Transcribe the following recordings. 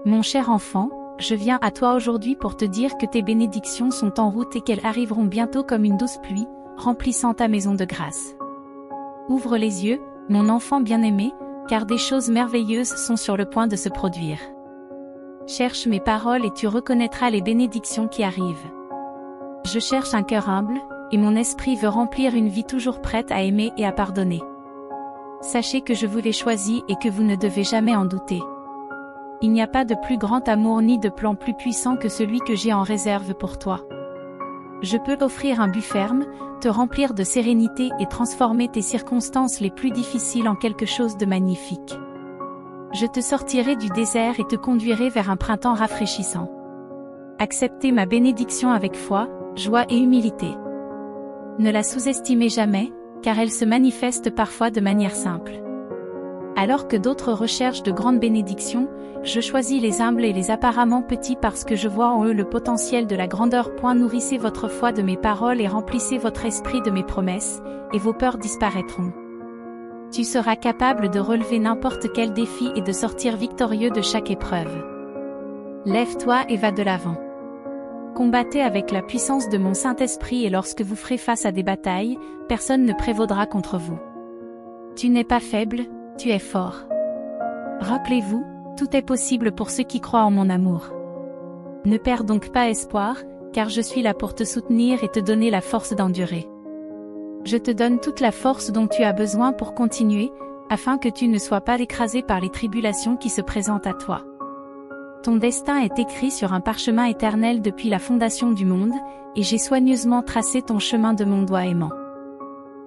Mon cher enfant, je viens à toi aujourd'hui pour te dire que tes bénédictions sont en route et qu'elles arriveront bientôt comme une douce pluie, remplissant ta maison de grâce. Ouvre les yeux, mon enfant bien-aimé, car des choses merveilleuses sont sur le point de se produire. Cherche mes paroles et tu reconnaîtras les bénédictions qui arrivent. Je cherche un cœur humble, et mon esprit veut remplir une vie toujours prête à aimer et à pardonner. Sachez que je vous l'ai choisi et que vous ne devez jamais en douter. Il n'y a pas de plus grand amour ni de plan plus puissant que celui que j'ai en réserve pour toi. Je peux t'offrir un but ferme, te remplir de sérénité et transformer tes circonstances les plus difficiles en quelque chose de magnifique. Je te sortirai du désert et te conduirai vers un printemps rafraîchissant. Acceptez ma bénédiction avec foi, joie et humilité. Ne la sous-estimez jamais, car elle se manifeste parfois de manière simple. Alors que d'autres recherchent de grandes bénédictions, je choisis les humbles et les apparemment petits parce que je vois en eux le potentiel de la grandeur. Nourrissez votre foi de mes paroles et remplissez votre esprit de mes promesses, et vos peurs disparaîtront. Tu seras capable de relever n'importe quel défi et de sortir victorieux de chaque épreuve. Lève-toi et va de l'avant. Combattez avec la puissance de mon Saint-Esprit et lorsque vous ferez face à des batailles, personne ne prévaudra contre vous. Tu n'es pas faible, tu es fort. Rappelez-vous, tout est possible pour ceux qui croient en mon amour. Ne perds donc pas espoir, car je suis là pour te soutenir et te donner la force d'endurer. Je te donne toute la force dont tu as besoin pour continuer, afin que tu ne sois pas écrasé par les tribulations qui se présentent à toi. Ton destin est écrit sur un parchemin éternel depuis la fondation du monde, et j'ai soigneusement tracé ton chemin de mon doigt aimant.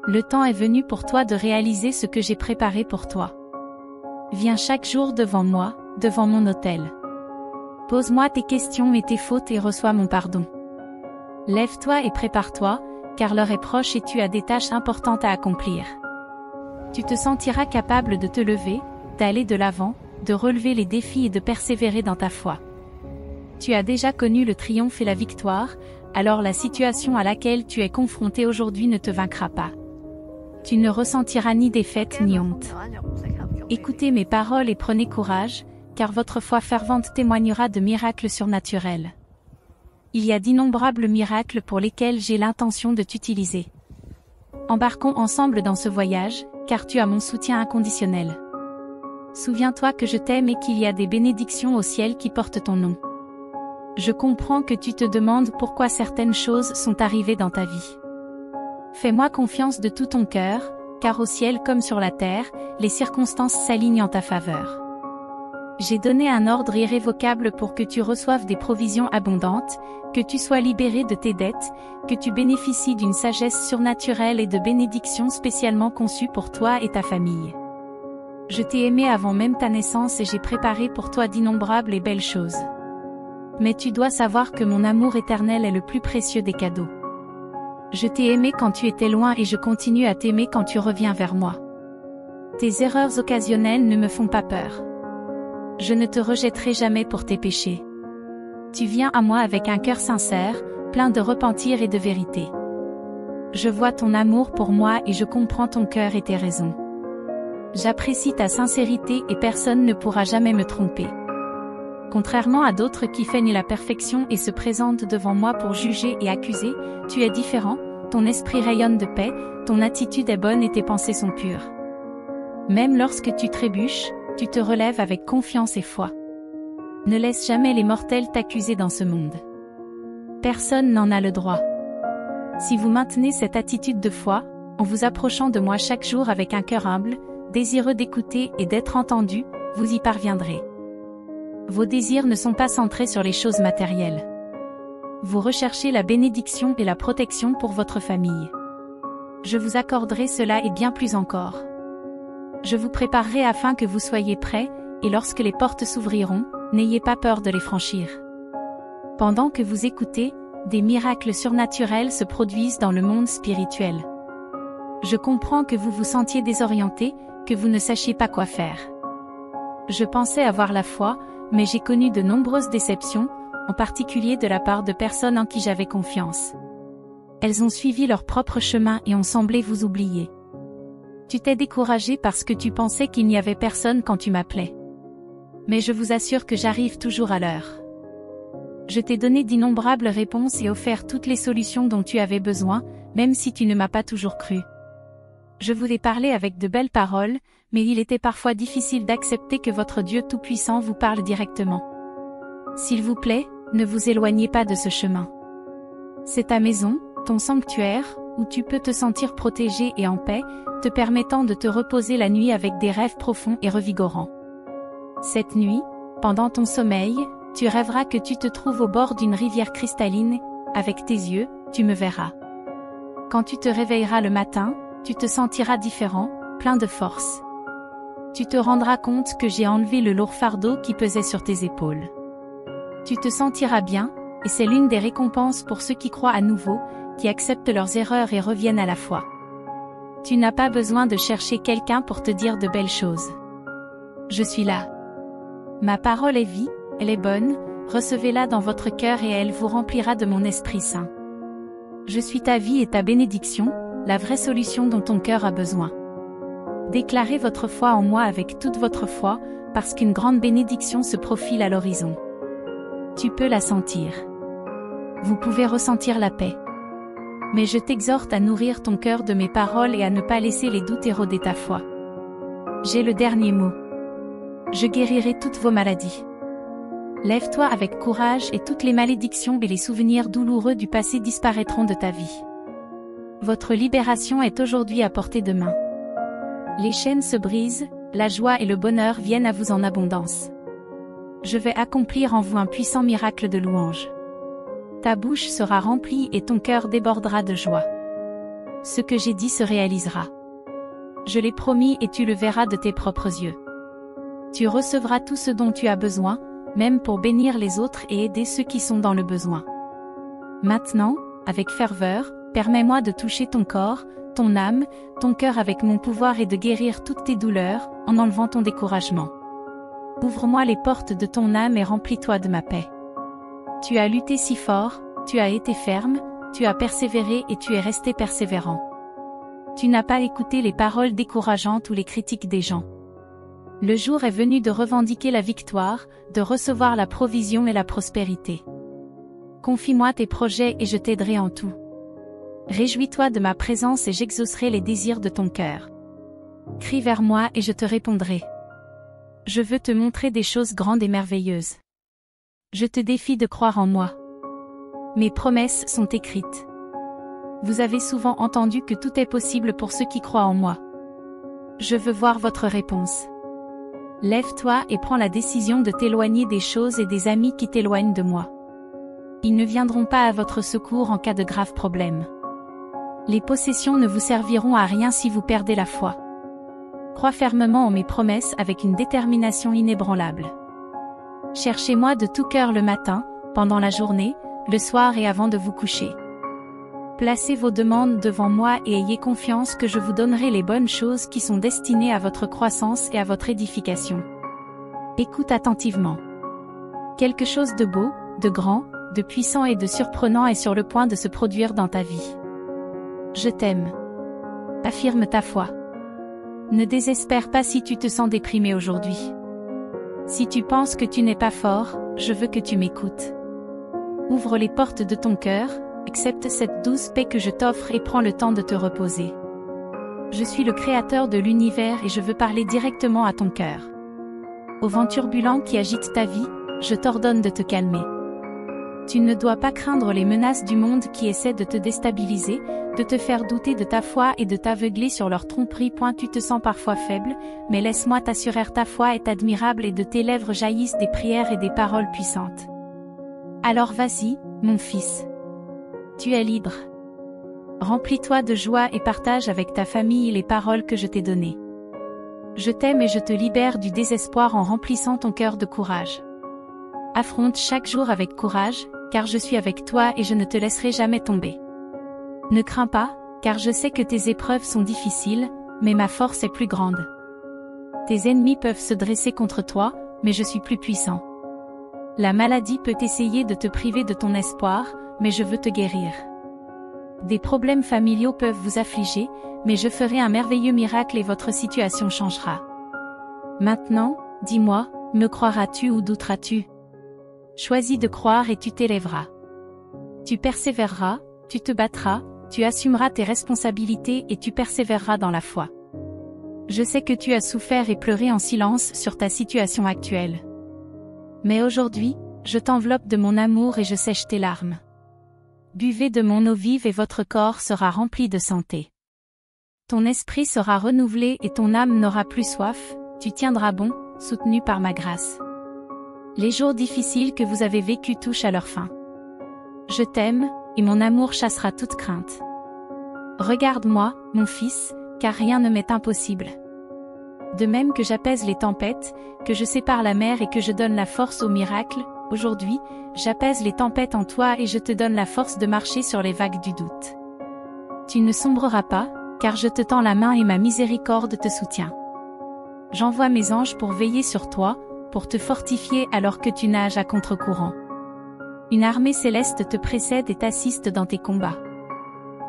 Le temps est venu pour toi de réaliser ce que j'ai préparé pour toi. Viens chaque jour devant moi, devant mon autel. Pose-moi tes questions et tes fautes et reçois mon pardon. Lève-toi et prépare-toi, car l'heure est proche et tu as des tâches importantes à accomplir. Tu te sentiras capable de te lever, d'aller de l'avant, de relever les défis et de persévérer dans ta foi. Tu as déjà connu le triomphe et la victoire, alors la situation à laquelle tu es confronté aujourd'hui ne te vaincra pas. Tu ne ressentiras ni défaite ni honte. Écoutez mes paroles et prenez courage, car votre foi fervente témoignera de miracles surnaturels. Il y a d'innombrables miracles pour lesquels j'ai l'intention de t'utiliser. Embarquons ensemble dans ce voyage, car tu as mon soutien inconditionnel. Souviens-toi que je t'aime et qu'il y a des bénédictions au ciel qui portent ton nom. Je comprends que tu te demandes pourquoi certaines choses sont arrivées dans ta vie. Fais-moi confiance de tout ton cœur, car au ciel comme sur la terre, les circonstances s'alignent en ta faveur. J'ai donné un ordre irrévocable pour que tu reçoives des provisions abondantes, que tu sois libéré de tes dettes, que tu bénéficies d'une sagesse surnaturelle et de bénédictions spécialement conçues pour toi et ta famille. Je t'ai aimé avant même ta naissance et j'ai préparé pour toi d'innombrables et belles choses. Mais tu dois savoir que mon amour éternel est le plus précieux des cadeaux. Je t'ai aimé quand tu étais loin et je continue à t'aimer quand tu reviens vers moi. Tes erreurs occasionnelles ne me font pas peur. Je ne te rejetterai jamais pour tes péchés. Tu viens à moi avec un cœur sincère, plein de repentir et de vérité. Je vois ton amour pour moi et je comprends ton cœur et tes raisons. J'apprécie ta sincérité et personne ne pourra jamais me tromper. Contrairement à d'autres qui feignent la perfection et se présentent devant moi pour juger et accuser, tu es différent, ton esprit rayonne de paix, ton attitude est bonne et tes pensées sont pures. Même lorsque tu trébuches, tu te relèves avec confiance et foi. Ne laisse jamais les mortels t'accuser dans ce monde. Personne n'en a le droit. Si vous maintenez cette attitude de foi, en vous approchant de moi chaque jour avec un cœur humble, désireux d'écouter et d'être entendu, vous y parviendrez. Vos désirs ne sont pas centrés sur les choses matérielles. Vous recherchez la bénédiction et la protection pour votre famille. Je vous accorderai cela et bien plus encore. Je vous préparerai afin que vous soyez prêts, et lorsque les portes s'ouvriront, n'ayez pas peur de les franchir. Pendant que vous écoutez, des miracles surnaturels se produisent dans le monde spirituel. Je comprends que vous vous sentiez désorienté, que vous ne sachiez pas quoi faire. Je pensais avoir la foi, mais j'ai connu de nombreuses déceptions, en particulier de la part de personnes en qui j'avais confiance. Elles ont suivi leur propre chemin et ont semblé vous oublier. Tu t'es découragé parce que tu pensais qu'il n'y avait personne quand tu m'appelais. Mais je vous assure que j'arrive toujours à l'heure. Je t'ai donné d'innombrables réponses et offert toutes les solutions dont tu avais besoin, même si tu ne m'as pas toujours cru. Je vous ai parlé avec de belles paroles, mais il était parfois difficile d'accepter que votre Dieu Tout-Puissant vous parle directement. S'il vous plaît, ne vous éloignez pas de ce chemin. C'est ta maison, ton sanctuaire, où tu peux te sentir protégé et en paix, te permettant de te reposer la nuit avec des rêves profonds et revigorants. Cette nuit, pendant ton sommeil, tu rêveras que tu te trouves au bord d'une rivière cristalline, avec tes yeux, tu me verras. Quand tu te réveilleras le matin, tu te sentiras différent, plein de force. Tu te rendras compte que j'ai enlevé le lourd fardeau qui pesait sur tes épaules. Tu te sentiras bien, et c'est l'une des récompenses pour ceux qui croient à nouveau, qui acceptent leurs erreurs et reviennent à la foi. Tu n'as pas besoin de chercher quelqu'un pour te dire de belles choses. Je suis là. Ma parole est vie, elle est bonne, recevez-la dans votre cœur et elle vous remplira de mon Esprit Saint. Je suis ta vie et ta bénédiction, la vraie solution dont ton cœur a besoin. Déclarez votre foi en moi avec toute votre foi, parce qu'une grande bénédiction se profile à l'horizon. Tu peux la sentir. Vous pouvez ressentir la paix. Mais je t'exhorte à nourrir ton cœur de mes paroles et à ne pas laisser les doutes éroder ta foi. J'ai le dernier mot. Je guérirai toutes vos maladies. Lève-toi avec courage et toutes les malédictions et les souvenirs douloureux du passé disparaîtront de ta vie. Votre libération est aujourd'hui à portée de main. Les chaînes se brisent, la joie et le bonheur viennent à vous en abondance. Je vais accomplir en vous un puissant miracle de louange. Ta bouche sera remplie et ton cœur débordera de joie. Ce que j'ai dit se réalisera. Je l'ai promis et tu le verras de tes propres yeux. Tu recevras tout ce dont tu as besoin, même pour bénir les autres et aider ceux qui sont dans le besoin. Maintenant, avec ferveur, permets-moi de toucher ton corps, ton âme, ton cœur avec mon pouvoir et de guérir toutes tes douleurs, en enlevant ton découragement. Ouvre-moi les portes de ton âme et remplis-toi de ma paix. Tu as lutté si fort, tu as été ferme, tu as persévéré et tu es resté persévérant. Tu n'as pas écouté les paroles décourageantes ou les critiques des gens. Le jour est venu de revendiquer la victoire, de recevoir la provision et la prospérité. Confie-moi tes projets et je t'aiderai en tout. Réjouis-toi de ma présence et j'exaucerai les désirs de ton cœur. Crie vers moi et je te répondrai. Je veux te montrer des choses grandes et merveilleuses. Je te défie de croire en moi. Mes promesses sont écrites. Vous avez souvent entendu que tout est possible pour ceux qui croient en moi. Je veux voir votre réponse. Lève-toi et prends la décision de t'éloigner des choses et des amis qui t'éloignent de moi. Ils ne viendront pas à votre secours en cas de graves problèmes. Les possessions ne vous serviront à rien si vous perdez la foi. Crois fermement en mes promesses avec une détermination inébranlable. Cherchez-moi de tout cœur le matin, pendant la journée, le soir et avant de vous coucher. Placez vos demandes devant moi et ayez confiance que je vous donnerai les bonnes choses qui sont destinées à votre croissance et à votre édification. Écoute attentivement. Quelque chose de beau, de grand, de puissant et de surprenant est sur le point de se produire dans ta vie. Je t'aime. Affirme ta foi. Ne désespère pas si tu te sens déprimé aujourd'hui. Si tu penses que tu n'es pas fort, je veux que tu m'écoutes. Ouvre les portes de ton cœur, accepte cette douce paix que je t'offre et prends le temps de te reposer. Je suis le créateur de l'univers et je veux parler directement à ton cœur. Au vent turbulent qui agite ta vie, je t'ordonne de te calmer. Tu ne dois pas craindre les menaces du monde qui essaient de te déstabiliser, de te faire douter de ta foi et de t'aveugler sur leur tromperie. Tu te sens parfois faible, mais laisse-moi t'assurer ta foi est admirable et de tes lèvres jaillissent des prières et des paroles puissantes. Alors vas-y, mon fils. Tu es libre. Remplis-toi de joie et partage avec ta famille les paroles que je t'ai données. Je t'aime et je te libère du désespoir en remplissant ton cœur de courage. Affronte chaque jour avec courage, car je suis avec toi et je ne te laisserai jamais tomber. Ne crains pas, car je sais que tes épreuves sont difficiles, mais ma force est plus grande. Tes ennemis peuvent se dresser contre toi, mais je suis plus puissant. La maladie peut essayer de te priver de ton espoir, mais je veux te guérir. Des problèmes familiaux peuvent vous affliger, mais je ferai un merveilleux miracle et votre situation changera. Maintenant, dis-moi, Me croiras-tu ou douteras-tu? Choisis de croire et tu t'élèveras. Tu persévéreras, tu te battras, tu assumeras tes responsabilités et tu persévéreras dans la foi. Je sais que tu as souffert et pleuré en silence sur ta situation actuelle. Mais aujourd'hui, je t'enveloppe de mon amour et je sèche tes larmes. Buvez de mon eau vive et votre corps sera rempli de santé. Ton esprit sera renouvelé et ton âme n'aura plus soif, tu tiendras bon, soutenu par ma grâce. Les jours difficiles que vous avez vécus touchent à leur fin. Je t'aime, et mon amour chassera toute crainte. Regarde-moi, mon fils, car rien ne m'est impossible. De même que j'apaise les tempêtes, que je sépare la mer et que je donne la force aux miracles, aujourd'hui, j'apaise les tempêtes en toi et je te donne la force de marcher sur les vagues du doute. Tu ne sombreras pas, car je te tends la main et ma miséricorde te soutient. J'envoie mes anges pour veiller sur toi, pour te fortifier alors que tu nages à contre-courant. Une armée céleste te précède et t'assiste dans tes combats.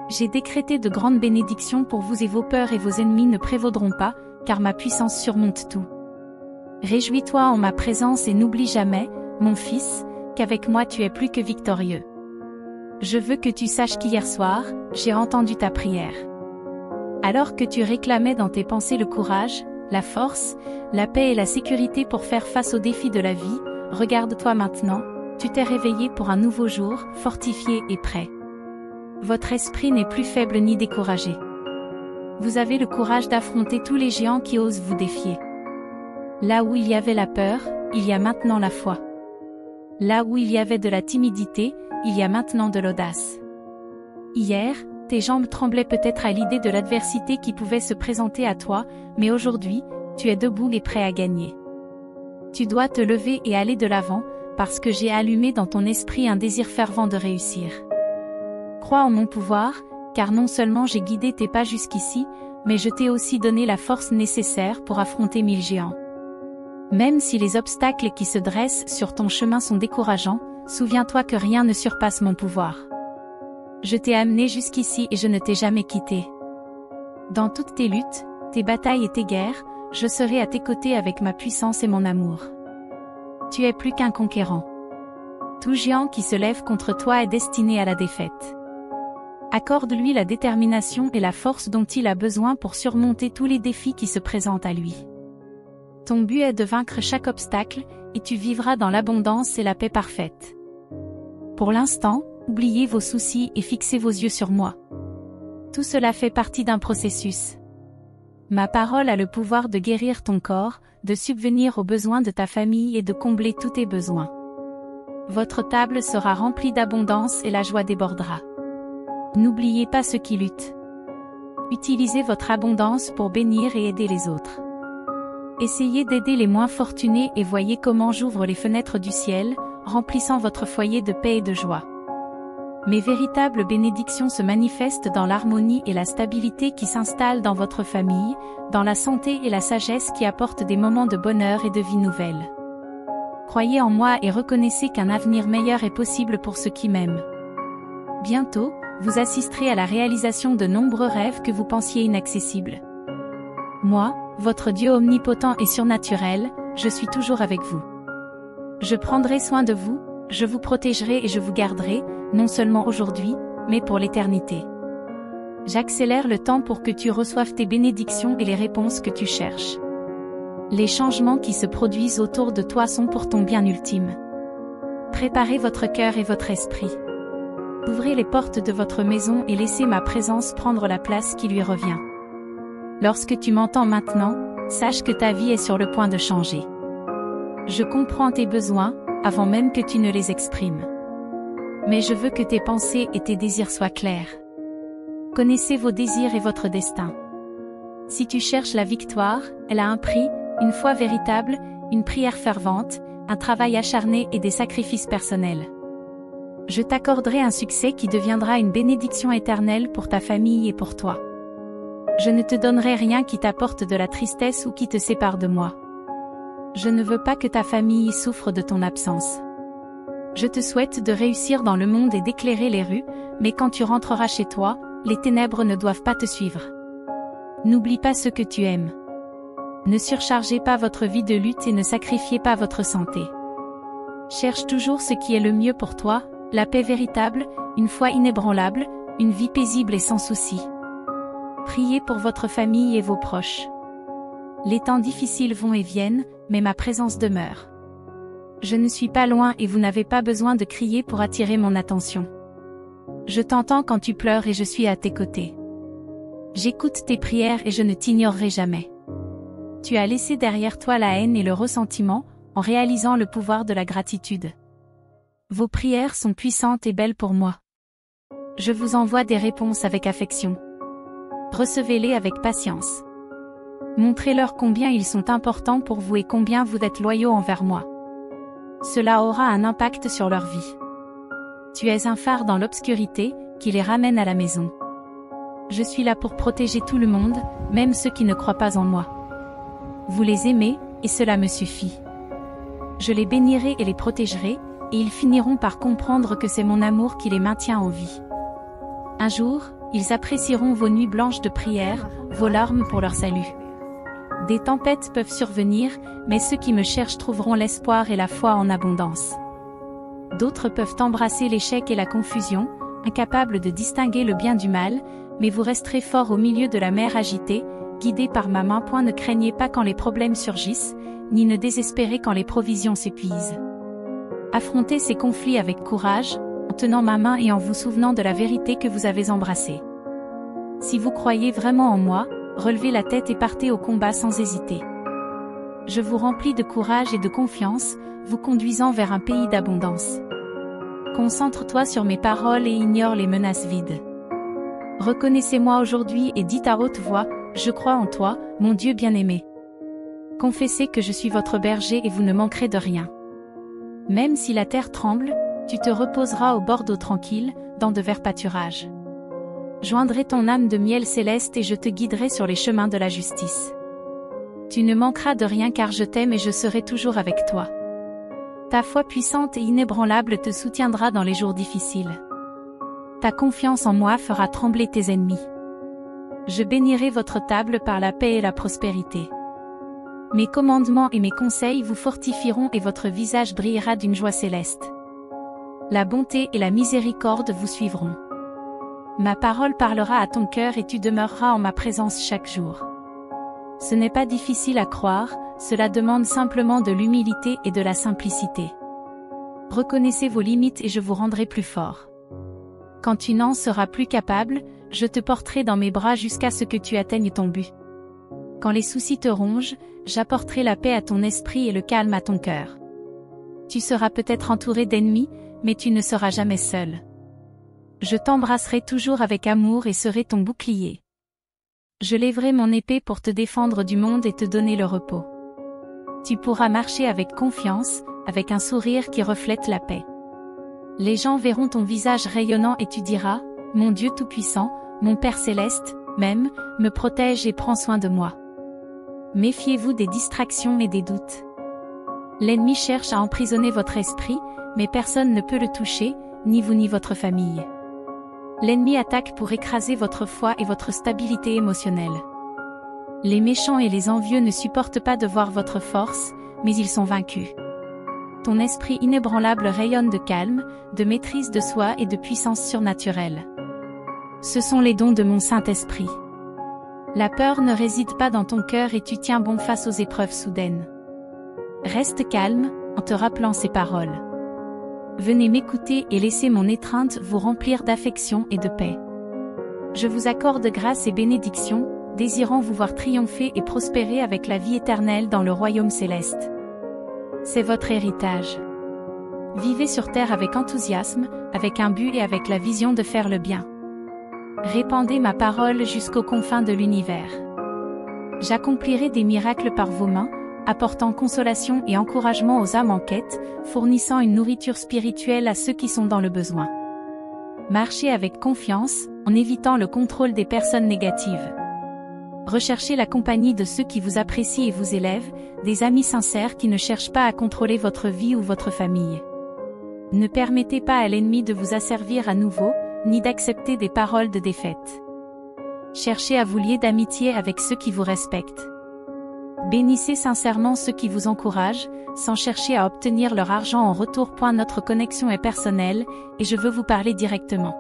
J'ai décrété de grandes bénédictions pour vous et vos peurs et vos ennemis ne prévaudront pas, car ma puissance surmonte tout. Réjouis-toi en ma présence et n'oublie jamais, mon fils, qu'avec moi tu es plus que victorieux. Je veux que tu saches qu'hier soir, j'ai entendu ta prière. Alors que tu réclamais dans tes pensées le courage, la force, la paix et la sécurité pour faire face aux défis de la vie, regarde-toi maintenant, tu t'es réveillé pour un nouveau jour, fortifié et prêt. Votre esprit n'est plus faible ni découragé. Vous avez le courage d'affronter tous les géants qui osent vous défier. Là où il y avait la peur, il y a maintenant la foi. Là où il y avait de la timidité, il y a maintenant de l'audace. Hier, tes jambes tremblaient peut-être à l'idée de l'adversité qui pouvait se présenter à toi, mais aujourd'hui, tu es debout et prêt à gagner. Tu dois te lever et aller de l'avant, parce que j'ai allumé dans ton esprit un désir fervent de réussir. Crois en mon pouvoir, car non seulement j'ai guidé tes pas jusqu'ici, mais je t'ai aussi donné la force nécessaire pour affronter 1000 géants. Même si les obstacles qui se dressent sur ton chemin sont décourageants, souviens-toi que rien ne surpasse mon pouvoir. Je t'ai amené jusqu'ici et je ne t'ai jamais quitté. Dans toutes tes luttes, tes batailles et tes guerres, je serai à tes côtés avec ma puissance et mon amour. Tu es plus qu'un conquérant. Tout géant qui se lève contre toi est destiné à la défaite. Accorde-lui la détermination et la force dont il a besoin pour surmonter tous les défis qui se présentent à lui. Ton but est de vaincre chaque obstacle, et tu vivras dans l'abondance et la paix parfaite. Pour l'instant, oubliez vos soucis et fixez vos yeux sur moi. Tout cela fait partie d'un processus. Ma parole a le pouvoir de guérir ton corps, de subvenir aux besoins de ta famille et de combler tous tes besoins. Votre table sera remplie d'abondance et la joie débordera. N'oubliez pas ceux qui luttent. Utilisez votre abondance pour bénir et aider les autres. Essayez d'aider les moins fortunés et voyez comment j'ouvre les fenêtres du ciel, remplissant votre foyer de paix et de joie. Mes véritables bénédictions se manifestent dans l'harmonie et la stabilité qui s'installent dans votre famille, dans la santé et la sagesse qui apportent des moments de bonheur et de vie nouvelle. Croyez en moi et reconnaissez qu'un avenir meilleur est possible pour ceux qui m'aiment. Bientôt, vous assisterez à la réalisation de nombreux rêves que vous pensiez inaccessibles. Moi, votre Dieu omnipotent et surnaturel, je suis toujours avec vous. Je prendrai soin de vous, je vous protégerai et je vous garderai, non seulement aujourd'hui, mais pour l'éternité. J'accélère le temps pour que tu reçoives tes bénédictions et les réponses que tu cherches. Les changements qui se produisent autour de toi sont pour ton bien ultime. Préparez votre cœur et votre esprit. Ouvrez les portes de votre maison et laissez ma présence prendre la place qui lui revient. Lorsque tu m'entends maintenant, sache que ta vie est sur le point de changer. Je comprends tes besoins, avant même que tu ne les exprimes. Mais je veux que tes pensées et tes désirs soient clairs. Connaissez vos désirs et votre destin. Si tu cherches la victoire, elle a un prix, une foi véritable, une prière fervente, un travail acharné et des sacrifices personnels. Je t'accorderai un succès qui deviendra une bénédiction éternelle pour ta famille et pour toi. Je ne te donnerai rien qui t'apporte de la tristesse ou qui te sépare de moi. Je ne veux pas que ta famille souffre de ton absence. Je te souhaite de réussir dans le monde et d'éclairer les rues, mais quand tu rentreras chez toi, les ténèbres ne doivent pas te suivre. N'oublie pas ceux que tu aimes. Ne surchargez pas votre vie de lutte et ne sacrifiez pas votre santé. Cherche toujours ce qui est le mieux pour toi, la paix véritable, une foi inébranlable, une vie paisible et sans souci. Priez pour votre famille et vos proches. Les temps difficiles vont et viennent, mais ma présence demeure. Je ne suis pas loin et vous n'avez pas besoin de crier pour attirer mon attention. Je t'entends quand tu pleures et je suis à tes côtés. J'écoute tes prières et je ne t'ignorerai jamais. Tu as laissé derrière toi la haine et le ressentiment, en réalisant le pouvoir de la gratitude. Vos prières sont puissantes et belles pour moi. Je vous envoie des réponses avec affection. Recevez-les avec patience. Montrez-leur combien ils sont importants pour vous et combien vous êtes loyaux envers moi. Cela aura un impact sur leur vie. Tu es un phare dans l'obscurité, qui les ramène à la maison. Je suis là pour protéger tout le monde, même ceux qui ne croient pas en moi. Vous les aimez, et cela me suffit. Je les bénirai et les protégerai, et ils finiront par comprendre que c'est mon amour qui les maintient en vie. Un jour, ils apprécieront vos nuits blanches de prière, vos larmes pour leur salut. Des tempêtes peuvent survenir, mais ceux qui me cherchent trouveront l'espoir et la foi en abondance. D'autres peuvent embrasser l'échec et la confusion, incapables de distinguer le bien du mal, mais vous resterez fort au milieu de la mer agitée, guidés par ma main. Ne craignez pas quand les problèmes surgissent, ni ne désespérez quand les provisions s'épuisent. Affrontez ces conflits avec courage, en tenant ma main et en vous souvenant de la vérité que vous avez embrassée. Si vous croyez vraiment en moi, relevez la tête et partez au combat sans hésiter. Je vous remplis de courage et de confiance, vous conduisant vers un pays d'abondance. Concentre-toi sur mes paroles et ignore les menaces vides. Reconnaissez-moi aujourd'hui et dites à haute voix, je crois en toi, mon Dieu bien-aimé. Confessez que je suis votre berger et vous ne manquerez de rien. Même si la terre tremble, tu te reposeras au bord d'eau tranquille, dans de verts pâturages. Joindrai ton âme de miel céleste et je te guiderai sur les chemins de la justice. Tu ne manqueras de rien car je t'aime et je serai toujours avec toi. Ta foi puissante et inébranlable te soutiendra dans les jours difficiles. Ta confiance en moi fera trembler tes ennemis. Je bénirai votre table par la paix et la prospérité. Mes commandements et mes conseils vous fortifieront et votre visage brillera d'une joie céleste. La bonté et la miséricorde vous suivront. Ma parole parlera à ton cœur et tu demeureras en ma présence chaque jour. Ce n'est pas difficile à croire, cela demande simplement de l'humilité et de la simplicité. Reconnaissez vos limites et je vous rendrai plus fort. Quand tu n'en seras plus capable, je te porterai dans mes bras jusqu'à ce que tu atteignes ton but. Quand les soucis te rongent, j'apporterai la paix à ton esprit et le calme à ton cœur. Tu seras peut-être entouré d'ennemis, mais tu ne seras jamais seul. Je t'embrasserai toujours avec amour et serai ton bouclier. Je lèverai mon épée pour te défendre du monde et te donner le repos. Tu pourras marcher avec confiance, avec un sourire qui reflète la paix. Les gens verront ton visage rayonnant et tu diras, mon Dieu Tout-Puissant, mon Père Céleste, m'aime, me protège et prend soin de moi. Méfiez-vous des distractions et des doutes. L'ennemi cherche à emprisonner votre esprit, mais personne ne peut le toucher, ni vous ni votre famille. L'ennemi attaque pour écraser votre foi et votre stabilité émotionnelle. Les méchants et les envieux ne supportent pas de voir votre force, mais ils sont vaincus. Ton esprit inébranlable rayonne de calme, de maîtrise de soi et de puissance surnaturelle. Ce sont les dons de mon Saint-Esprit. La peur ne réside pas dans ton cœur et tu tiens bon face aux épreuves soudaines. Reste calme, en te rappelant ces paroles. Venez m'écouter et laissez mon étreinte vous remplir d'affection et de paix. Je vous accorde grâce et bénédiction, désirant vous voir triompher et prospérer avec la vie éternelle dans le royaume céleste. C'est votre héritage. Vivez sur terre avec enthousiasme, avec un but et avec la vision de faire le bien. Répandez ma parole jusqu'aux confins de l'univers. J'accomplirai des miracles par vos mains, apportant consolation et encouragement aux âmes en quête, fournissant une nourriture spirituelle à ceux qui sont dans le besoin. Marchez avec confiance, en évitant le contrôle des personnes négatives. Recherchez la compagnie de ceux qui vous apprécient et vous élèvent, des amis sincères qui ne cherchent pas à contrôler votre vie ou votre famille. Ne permettez pas à l'ennemi de vous asservir à nouveau, ni d'accepter des paroles de défaite. Cherchez à vous lier d'amitié avec ceux qui vous respectent. Bénissez sincèrement ceux qui vous encouragent, sans chercher à obtenir leur argent en retour. Notre connexion est personnelle, et je veux vous parler directement.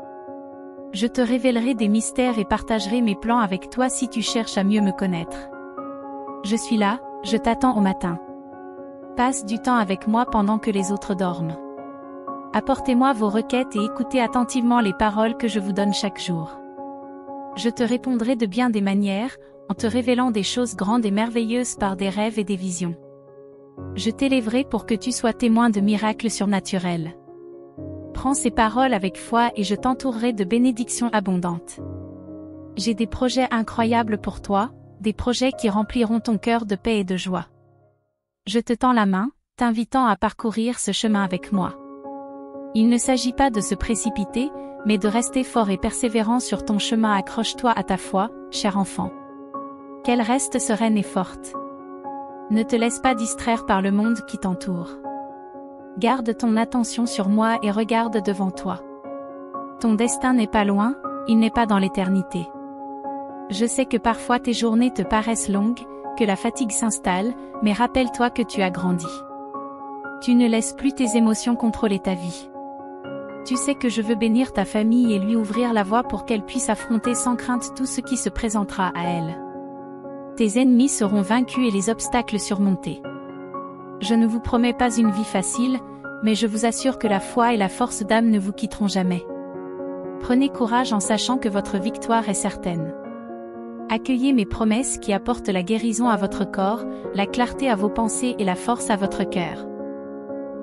Je te révélerai des mystères et partagerai mes plans avec toi si tu cherches à mieux me connaître. Je suis là, je t'attends au matin. Passe du temps avec moi pendant que les autres dorment. Apportez-moi vos requêtes et écoutez attentivement les paroles que je vous donne chaque jour. Je te répondrai de bien des manières, en te révélant des choses grandes et merveilleuses par des rêves et des visions. Je t'élèverai pour que tu sois témoin de miracles surnaturels. Prends ces paroles avec foi et je t'entourerai de bénédictions abondantes. J'ai des projets incroyables pour toi, des projets qui rempliront ton cœur de paix et de joie. Je te tends la main, t'invitant à parcourir ce chemin avec moi. Il ne s'agit pas de se précipiter, mais de rester fort et persévérant sur ton chemin. Accroche-toi à ta foi, cher enfant. Qu'elle reste sereine et forte. Ne te laisse pas distraire par le monde qui t'entoure. Garde ton attention sur moi et regarde devant toi. Ton destin n'est pas loin, il n'est pas dans l'éternité. Je sais que parfois tes journées te paraissent longues, que la fatigue s'installe, mais rappelle-toi que tu as grandi. Tu ne laisses plus tes émotions contrôler ta vie. Tu sais que je veux bénir ta famille et lui ouvrir la voie pour qu'elle puisse affronter sans crainte tout ce qui se présentera à elle. Tes ennemis seront vaincus et les obstacles surmontés. Je ne vous promets pas une vie facile, mais je vous assure que la foi et la force d'âme ne vous quitteront jamais. Prenez courage en sachant que votre victoire est certaine. Accueillez mes promesses qui apportent la guérison à votre corps, la clarté à vos pensées et la force à votre cœur.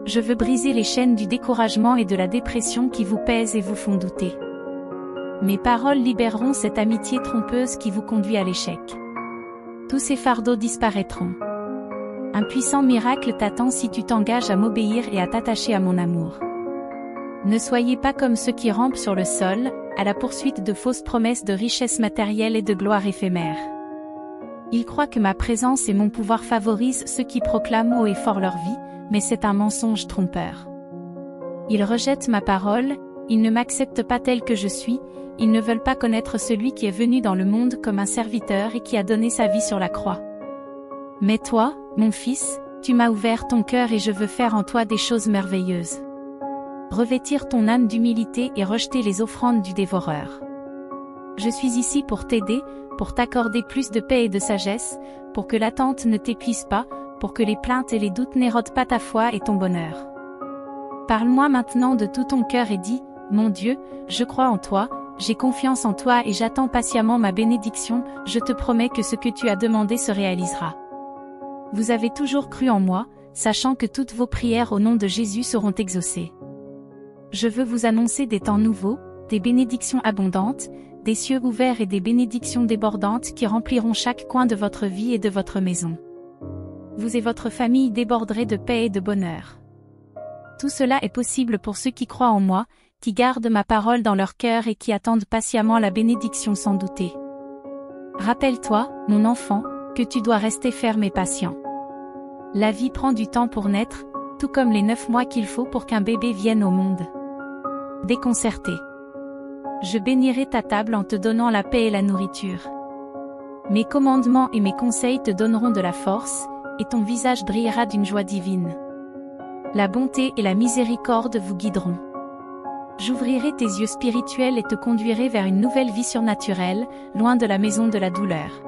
Je veux briser les chaînes du découragement et de la dépression qui vous pèsent et vous font douter. Mes paroles libéreront cette amitié trompeuse qui vous conduit à l'échec. Tous ces fardeaux disparaîtront. Un puissant miracle t'attend si tu t'engages à m'obéir et à t'attacher à mon amour. Ne soyez pas comme ceux qui rampent sur le sol, à la poursuite de fausses promesses de richesses matérielles et de gloire éphémère. Ils croient que ma présence et mon pouvoir favorisent ceux qui proclament haut et fort leur vie, mais c'est un mensonge trompeur. Ils rejettent ma parole, ils ne m'acceptent pas tel que je suis, ils ne veulent pas connaître celui qui est venu dans le monde comme un serviteur et qui a donné sa vie sur la croix. Mais toi, mon fils, tu m'as ouvert ton cœur et je veux faire en toi des choses merveilleuses. Revêtir ton âme d'humilité et rejeter les offrandes du dévoreur. Je suis ici pour t'aider, pour t'accorder plus de paix et de sagesse, pour que l'attente ne t'épuise pas, pour que les plaintes et les doutes n'érodent pas ta foi et ton bonheur. Parle-moi maintenant de tout ton cœur et dis, mon Dieu, je crois en toi, j'ai confiance en toi et j'attends patiemment ma bénédiction, je te promets que ce que tu as demandé se réalisera. Vous avez toujours cru en moi, sachant que toutes vos prières au nom de Jésus seront exaucées. Je veux vous annoncer des temps nouveaux, des bénédictions abondantes, des cieux ouverts et des bénédictions débordantes qui rempliront chaque coin de votre vie et de votre maison. Vous et votre famille déborderez de paix et de bonheur. Tout cela est possible pour ceux qui croient en moi, qui gardent ma parole dans leur cœur et qui attendent patiemment la bénédiction sans douter. Rappelle-toi, mon enfant, que tu dois rester ferme et patient. La vie prend du temps pour naître, tout comme les 9 mois qu'il faut pour qu'un bébé vienne au monde. Déconcerté. Je bénirai ta table en te donnant la paix et la nourriture. Mes commandements et mes conseils te donneront de la force, et ton visage brillera d'une joie divine. La bonté et la miséricorde vous guideront. J'ouvrirai tes yeux spirituels et te conduirai vers une nouvelle vie surnaturelle, loin de la maison de la douleur.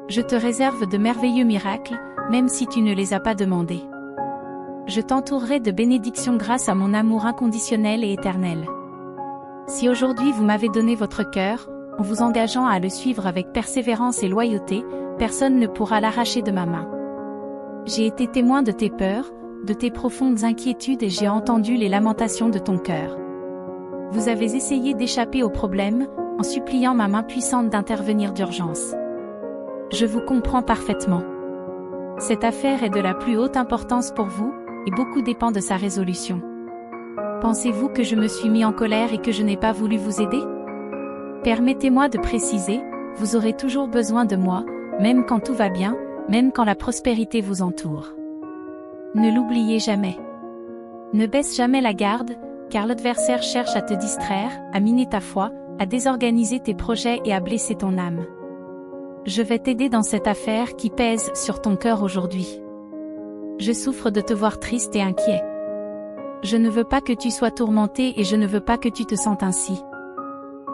Je te réserve de merveilleux miracles, même si tu ne les as pas demandés. Je t'entourerai de bénédictions grâce à mon amour inconditionnel et éternel. Si aujourd'hui vous m'avez donné votre cœur, en vous engageant à le suivre avec persévérance et loyauté, personne ne pourra l'arracher de ma main. J'ai été témoin de tes peurs, de tes profondes inquiétudes et j'ai entendu les lamentations de ton cœur. Vous avez essayé d'échapper aux problèmes, en suppliant ma main puissante d'intervenir d'urgence. Je vous comprends parfaitement. Cette affaire est de la plus haute importance pour vous, et beaucoup dépend de sa résolution. Pensez-vous que je me suis mis en colère et que je n'ai pas voulu vous aider? Permettez-moi de préciser, vous aurez toujours besoin de moi, même quand tout va bien, même quand la prospérité vous entoure. Ne l'oubliez jamais. Ne baisse jamais la garde, car l'adversaire cherche à te distraire, à miner ta foi, à désorganiser tes projets et à blesser ton âme. Je vais t'aider dans cette affaire qui pèse sur ton cœur aujourd'hui. Je souffre de te voir triste et inquiet. Je ne veux pas que tu sois tourmenté et je ne veux pas que tu te sentes ainsi.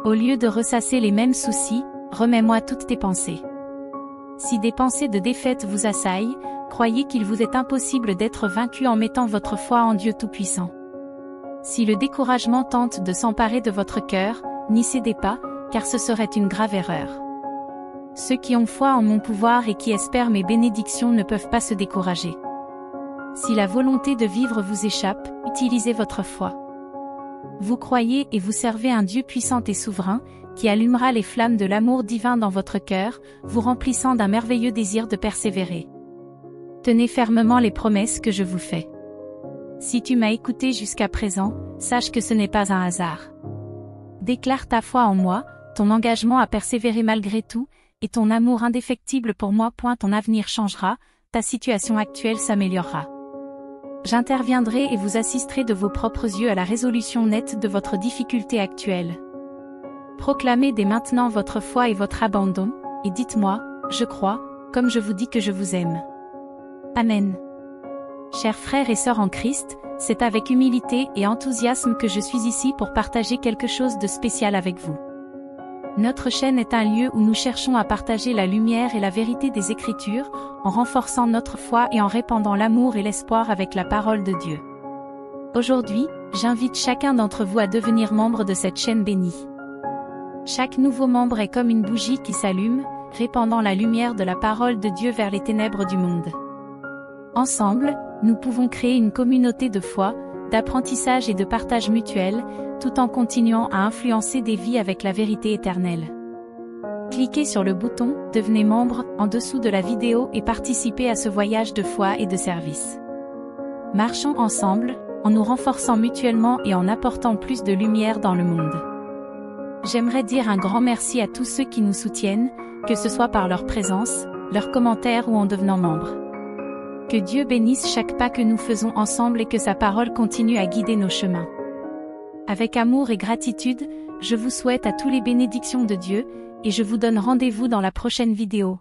Au lieu de ressasser les mêmes soucis, remets-moi toutes tes pensées. Si des pensées de défaite vous assaillent, croyez qu'il vous est impossible d'être vaincu en mettant votre foi en Dieu Tout-Puissant. Si le découragement tente de s'emparer de votre cœur, n'y cédez pas, car ce serait une grave erreur. Ceux qui ont foi en mon pouvoir et qui espèrent mes bénédictions ne peuvent pas se décourager. Si la volonté de vivre vous échappe, utilisez votre foi. Vous croyez et vous servez un Dieu puissant et souverain, qui allumera les flammes de l'amour divin dans votre cœur, vous remplissant d'un merveilleux désir de persévérer. Tenez fermement les promesses que je vous fais. Si tu m'as écouté jusqu'à présent, sache que ce n'est pas un hasard. Déclare ta foi en moi, ton engagement à persévérer malgré tout, et ton amour indéfectible pour moi. Ton avenir changera, ta situation actuelle s'améliorera. J'interviendrai et vous assisterai de vos propres yeux à la résolution nette de votre difficulté actuelle. Proclamez dès maintenant votre foi et votre abandon, et dites-moi, je crois, comme je vous dis que je vous aime. Amen. Chers frères et sœurs en Christ, c'est avec humilité et enthousiasme que je suis ici pour partager quelque chose de spécial avec vous. Notre chaîne est un lieu où nous cherchons à partager la lumière et la vérité des Écritures, en renforçant notre foi et en répandant l'amour et l'espoir avec la parole de Dieu. Aujourd'hui, j'invite chacun d'entre vous à devenir membre de cette chaîne bénie. Chaque nouveau membre est comme une bougie qui s'allume, répandant la lumière de la parole de Dieu vers les ténèbres du monde. Ensemble, nous pouvons créer une communauté de foi, d'apprentissage et de partage mutuel, tout en continuant à influencer des vies avec la vérité éternelle. Cliquez sur le bouton « Devenez membre » en dessous de la vidéo et participez à ce voyage de foi et de service. Marchons ensemble, en nous renforçant mutuellement et en apportant plus de lumière dans le monde. J'aimerais dire un grand merci à tous ceux qui nous soutiennent, que ce soit par leur présence, leurs commentaires ou en devenant membre. Que Dieu bénisse chaque pas que nous faisons ensemble et que sa parole continue à guider nos chemins. Avec amour et gratitude, je vous souhaite à tous les bénédictions de Dieu, et je vous donne rendez-vous dans la prochaine vidéo.